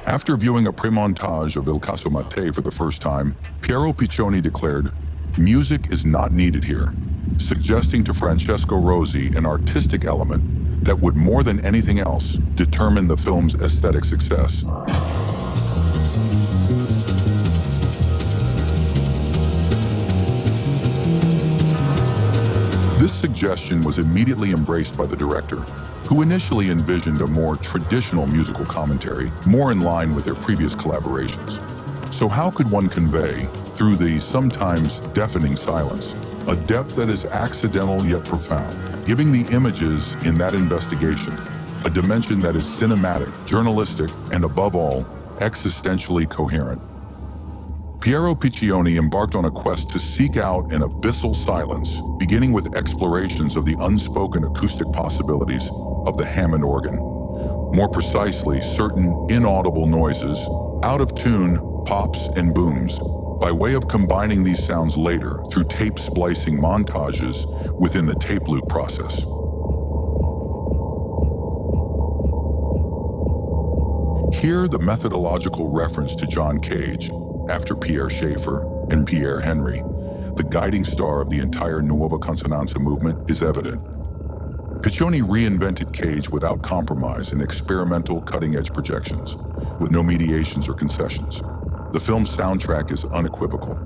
After viewing a pre-montage of Il Caso Mattei for the first time, Piero Piccioni declared, "Music is not needed here," suggesting to Francesco Rosi an artistic element that would more than anything else determine the film's aesthetic success. This suggestion was immediately embraced by the director, who initially envisioned a more traditional musical commentary, more in line with their previous collaborations. So how could one convey, through the sometimes deafening silence, a depth that is accidental yet profound, giving the images in that investigation a dimension that is cinematic, journalistic, and above all, existentially coherent? Piero Piccioni embarked on a quest to seek out an abyssal silence, beginning with explorations of the unspoken acoustic possibilities of the Hammond organ. More precisely, certain inaudible noises, out of tune pops and booms, by way of combining these sounds later through tape splicing montages within the tape loop process. Here, the methodological reference to John Cage, after Pierre Schaeffer and Pierre Henry, the guiding star of the entire Nuova Consonanza movement, is evident. Piccioni reinvented Cage without compromise in experimental, cutting-edge projections, with no mediations or concessions. The film's soundtrack is unequivocal.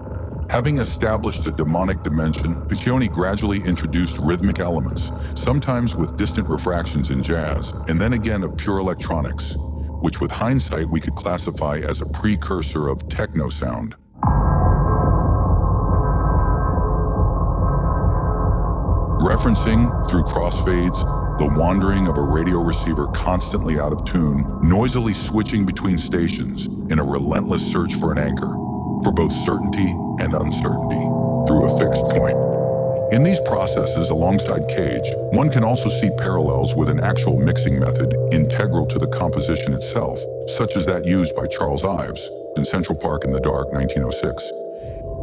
Having established a demonic dimension, Piccioni gradually introduced rhythmic elements, sometimes with distant refractions in jazz, and then again of pure electronics, which with hindsight we could classify as a precursor of techno sound. Referencing, through crossfades, the wandering of a radio receiver constantly out of tune, noisily switching between stations in a relentless search for an anchor, for both certainty and uncertainty, through a fixed point. In these processes alongside Cage, one can also see parallels with an actual mixing method integral to the composition itself, such as that used by Charles Ives in Central Park in the Dark, 1906.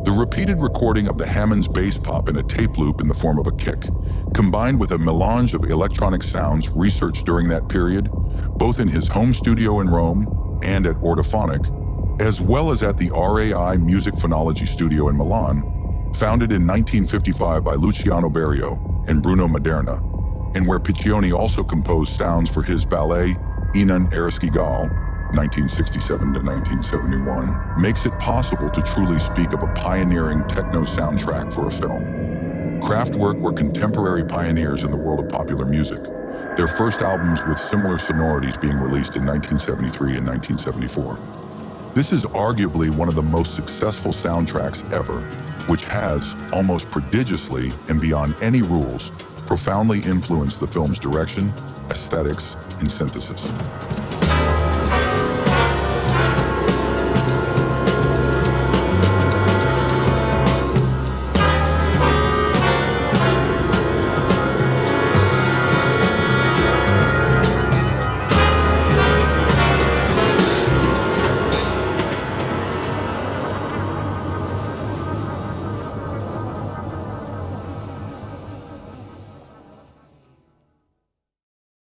The repeated recording of the Hammond's bass pop in a tape loop in the form of a kick, combined with a melange of electronic sounds researched during that period, both in his home studio in Rome and at Ortophonic, as well as at the RAI Music Phonology Studio in Milan, founded in 1955 by Luciano Berio and Bruno Maderna, and where Piccioni also composed sounds for his ballet Inan Ereshkigal, 1967 to 1971, makes it possible to truly speak of a pioneering techno soundtrack for a film. Kraftwerk were contemporary pioneers in the world of popular music, their first albums with similar sonorities being released in 1973 and 1974. This is arguably one of the most successful soundtracks ever, which has, almost prodigiously and beyond any rules, profoundly influenced the film's direction, aesthetics, and synthesis.